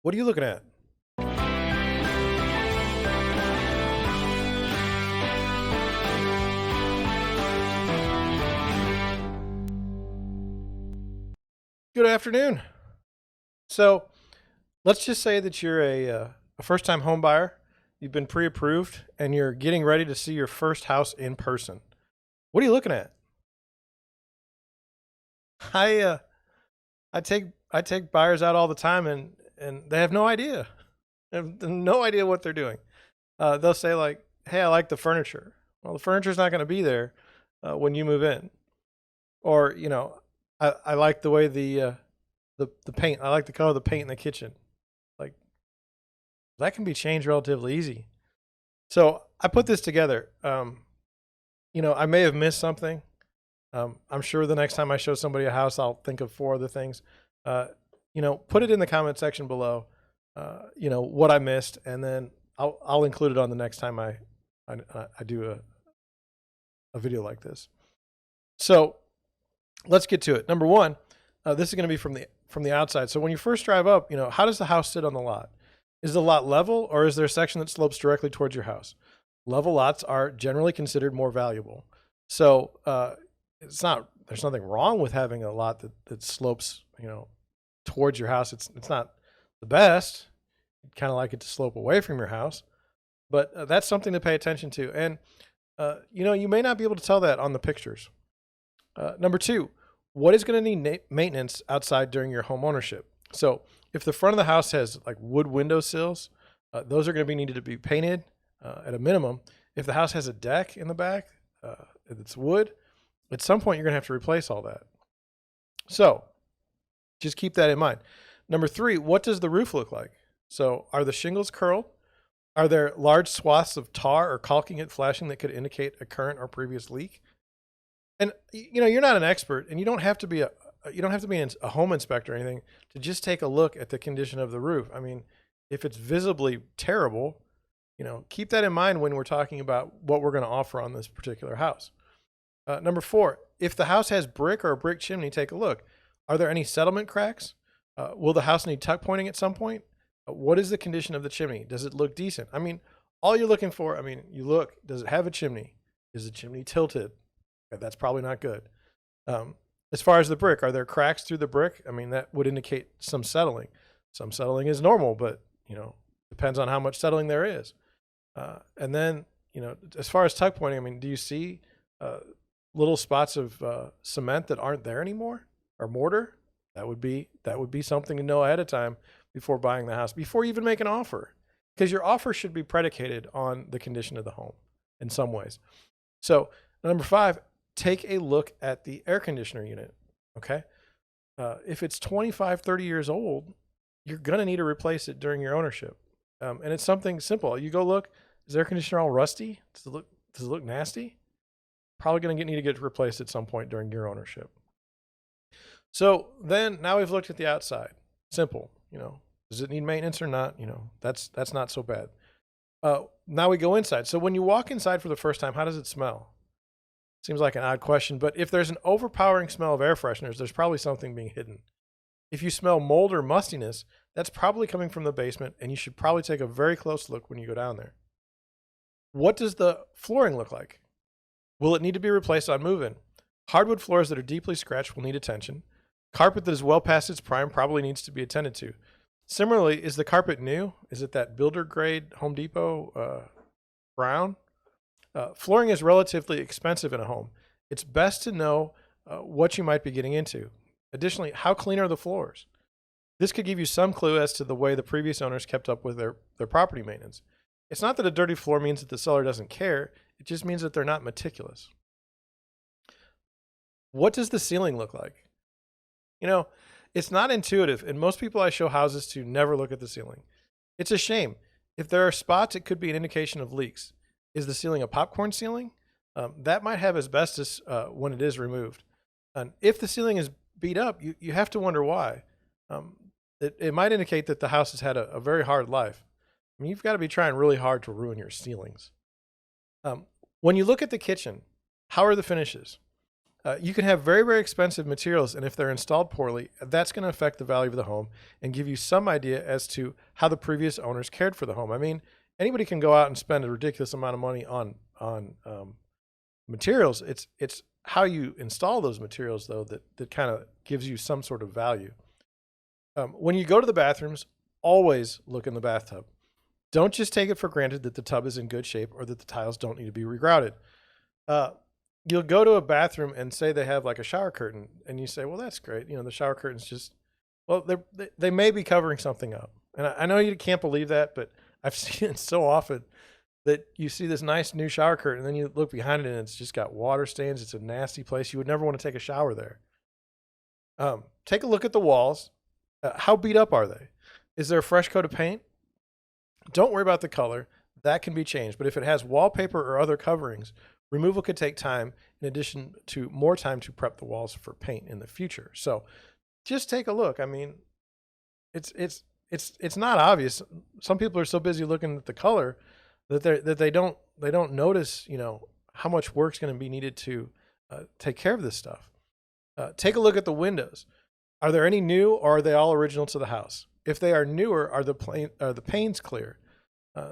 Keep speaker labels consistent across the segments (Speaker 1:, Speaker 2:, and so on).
Speaker 1: What are you looking at? Good afternoon. So let's just say that you're a first-time home buyer. You've been pre-approved and you're getting ready to see your first house in person. What are you looking at? I take buyers out all the time and they have no idea. They have no idea what they're doing. They'll say like, "Hey, I like the furniture." Well, the furniture's not going to be there when you move in. Or I like the way the paint. I like the color of the paint in the kitchen. Like that can be changed relatively easy. So I put this together. I may have missed something. I'm sure the next time I show somebody a house, I'll think of 4 other things. Put it in the comment section below. What I missed, and then I'll include it on the next time I do a video like this. So let's get to it. Number 1, this is going to be from the outside. So when you first drive up, how does the house sit on the lot? Is the lot level, or is there a section that slopes directly towards your house? Level lots are generally considered more valuable. So there's nothing wrong with having a lot that slopes, towards your house. It's not the best. You'd kind of like it to slope away from your house, but that's something to pay attention to. And you may not be able to tell that on the pictures. Number 2, what is going to need maintenance outside during your home ownership? So if the front of the house has like wood window sills, those are going to be needed to be painted at a minimum. If the house has a deck in the back, if it's wood, at some point you're going to have to replace all that. So just keep that in mind. Number 3, what does the roof look like? So are the shingles curled? Are there large swaths of tar or caulking it flashing that could indicate a current or previous leak? And you're not an expert, and you don't have to be a home inspector or anything to just take a look at the condition of the roof. I mean, if it's visibly terrible, keep that in mind when we're talking about what we're going to offer on this particular house. Number 4, if the house has brick or a brick chimney, take a look. Are there any settlement cracks? Will the house need tuck pointing at some point? What is the condition of the chimney? Does it look decent? I mean, all you're looking for, you look, does it have a chimney? Is the chimney tilted? Okay, that's probably not good. As far as the brick, are there cracks through the brick? That would indicate some settling. Some settling is normal, but, depends on how much settling there is. And then, as far as tuck pointing, do you see little spots of cement that aren't there anymore, or mortar? That would be something to know ahead of time before buying the house, before you even make an offer, because your offer should be predicated on the condition of the home in some ways. So number 5, take a look at the air conditioner unit. Okay. If it's 25, 30 years old, you're going to need to replace it during your ownership. And it's something simple. You go look, is the air conditioner all rusty? Does it look nasty? Probably going to need to get replaced at some point during your ownership. So then now we've looked at the outside. Simple, does it need maintenance or not? That's not so bad. Now we go inside. So when you walk inside for the first time, how does it smell? Seems like an odd question, but if there's an overpowering smell of air fresheners, there's probably something being hidden. If you smell mold or mustiness, that's probably coming from the basement, and you should probably take a very close look when you go down there. What does the flooring look like? Will it need to be replaced on move-in? Hardwood floors that are deeply scratched will need attention. Carpet that is well past its prime probably needs to be attended to. Similarly, is the carpet new? Is it that builder grade Home Depot brown? Flooring is relatively expensive in a home. It's best to know what you might be getting into. Additionally, how clean are the floors? This could give you some clue as to the way the previous owners kept up with their property maintenance. It's not that a dirty floor means that the seller doesn't care. It just means that they're not meticulous. What does the ceiling look like? It's not intuitive, and most people I show houses to never look at the ceiling. It's a shame. If there are spots, it could be an indication of leaks. Is the ceiling a popcorn ceiling? That might have asbestos when it is removed. And if the ceiling is beat up, you have to wonder why. It might indicate that the house has had a very hard life. You've got to be trying really hard to ruin your ceilings. When you look at the kitchen, how are the finishes? You can have very, very expensive materials, and if they're installed poorly, that's going to affect the value of the home and give you some idea as to how the previous owners cared for the home. I mean, anybody can go out and spend a ridiculous amount of money on materials. It's how you install those materials, though, that kind of gives you some sort of value. When you go to the bathrooms, always look in the bathtub. Don't just take it for granted that the tub is in good shape or that the tiles don't need to be regrouted. You'll go to a bathroom and say they have like a shower curtain, and you say, well, that's great. The shower curtain's just, well, they may be covering something up. And I know you can't believe that, but I've seen it so often that you see this nice new shower curtain, and then you look behind it and it's just got water stains. It's a nasty place. You would never want to take a shower there. Take a look at the walls. How beat up are they? Is there a fresh coat of paint? Don't worry about the color. That can be changed. But if it has wallpaper or other coverings, removal could take time in addition to more time to prep the walls for paint in the future. So just take a look. I mean, it's not obvious. Some people are so busy looking at the color that they don't notice, how much work's going to be needed to take care of this stuff. Take a look at the windows. Are there any new, or are they all original to the house? If they are newer, are the panes clear?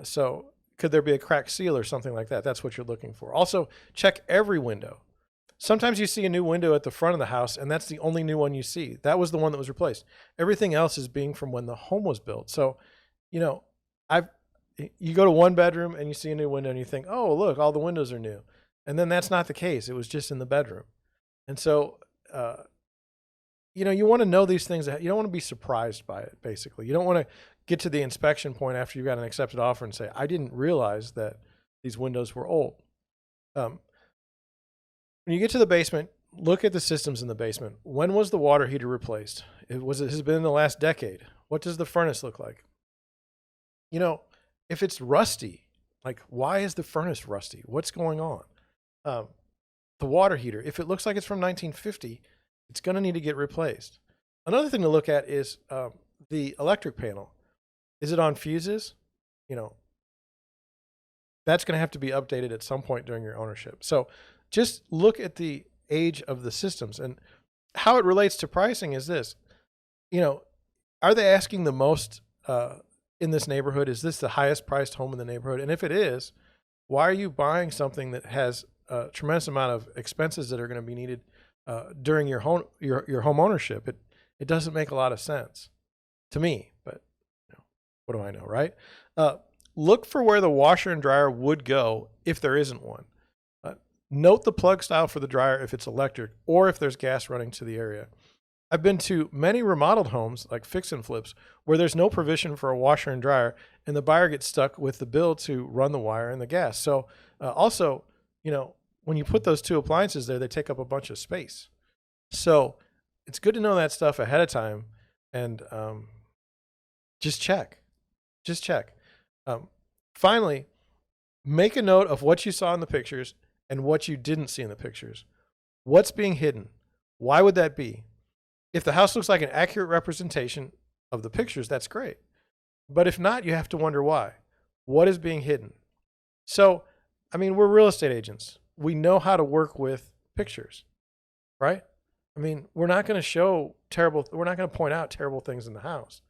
Speaker 1: So could there be a cracked seal or something like that? That's what you're looking for. Also, check every window. Sometimes you see a new window at the front of the house, and that's the only new one you see. That was the one that was replaced. Everything else is being from when the home was built. So, you go to one bedroom and you see a new window and you think, oh, look, all the windows are new. And then that's not the case. It was just in the bedroom. And so, you want to know these things. You don't want to be surprised by it, basically. You don't want to get to the inspection point after you've got an accepted offer and say, I didn't realize that these windows were old. When you get to the basement, look at the systems in the basement. When was the water heater replaced? It has been in the last decade. What does the furnace look like? If it's rusty, like, why is the furnace rusty? What's going on? The water heater, if it looks like it's from 1950, it's going to need to get replaced. Another thing to look at is the electric panel. Is it on fuses? That's going to have to be updated at some point during your ownership. So just look at the age of the systems, and how it relates to pricing is this. Are they asking the most in this neighborhood? Is this the highest priced home in the neighborhood? And if it is, why are you buying something that has a tremendous amount of expenses that are going to be needed during your home ownership? It doesn't make a lot of sense to me, but what do I know, right? Look for where the washer and dryer would go if there isn't one. Note the plug style for the dryer if it's electric or if there's gas running to the area. I've been to many remodeled homes, like fix and flips, where there's no provision for a washer and dryer, and the buyer gets stuck with the bill to run the wire and the gas. So also, when you put those two appliances there, they take up a bunch of space. So it's good to know that stuff ahead of time, and just check. Finally, make a note of what you saw in the pictures and what you didn't see in the pictures. What's being hidden? Why would that be? If the house looks like an accurate representation of the pictures, that's great. But if not, you have to wonder why. What is being hidden? So, we're real estate agents. We know how to work with pictures, right? We're not going to point out terrible things in the house.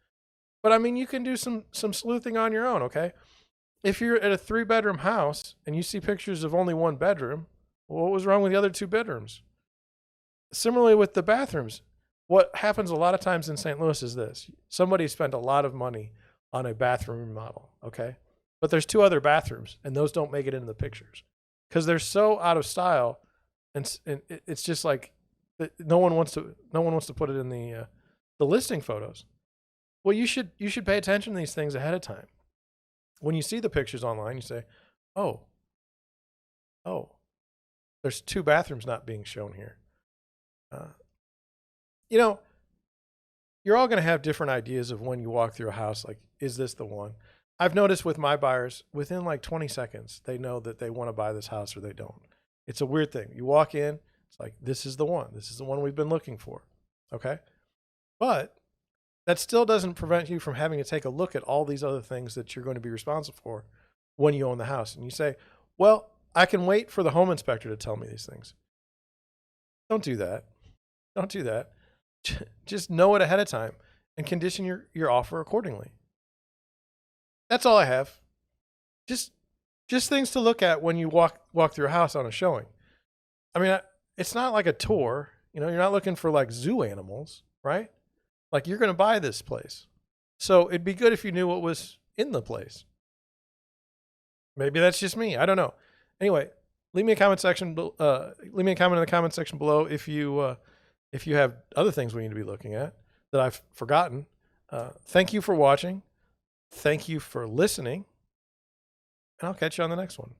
Speaker 1: But you can do some sleuthing on your own, okay? If you're at a 3-bedroom house and you see pictures of only 1 bedroom, well, what was wrong with the other 2 bedrooms? Similarly with the bathrooms, what happens a lot of times in St. Louis is this. Somebody spent a lot of money on a bathroom remodel, okay? But there's 2 other bathrooms, and those don't make it into the pictures because they're so out of style, and it's just like no one wants to put it in the listing photos. Well, you should pay attention to these things ahead of time. When you see the pictures online, you say, oh, there's 2 bathrooms not being shown here. You're all going to have different ideas of when you walk through a house, like, is this the one? I've noticed with my buyers, within like 20 seconds, they know that they want to buy this house or they don't. It's a weird thing. You walk in, it's like, this is the one. This is the one we've been looking for. Okay? But that still doesn't prevent you from having to take a look at all these other things that you're going to be responsible for when you own the house. And you say, well, I can wait for the home inspector to tell me these things. Don't do that. Don't do that. Just know it ahead of time and condition your offer accordingly. That's all I have. Just things to look at when you walk through a house on a showing. I mean, it's not like a tour. You know, you're not looking for like zoo animals, right? Like you're going to buy this place. So it'd be good if you knew what was in the place. Maybe that's just me. I don't know. Anyway, leave me a comment section. Leave me a comment in the comment section below if you have other things we need to be looking at that I've forgotten. Thank you for watching. Thank you for listening. And I'll catch you on the next one.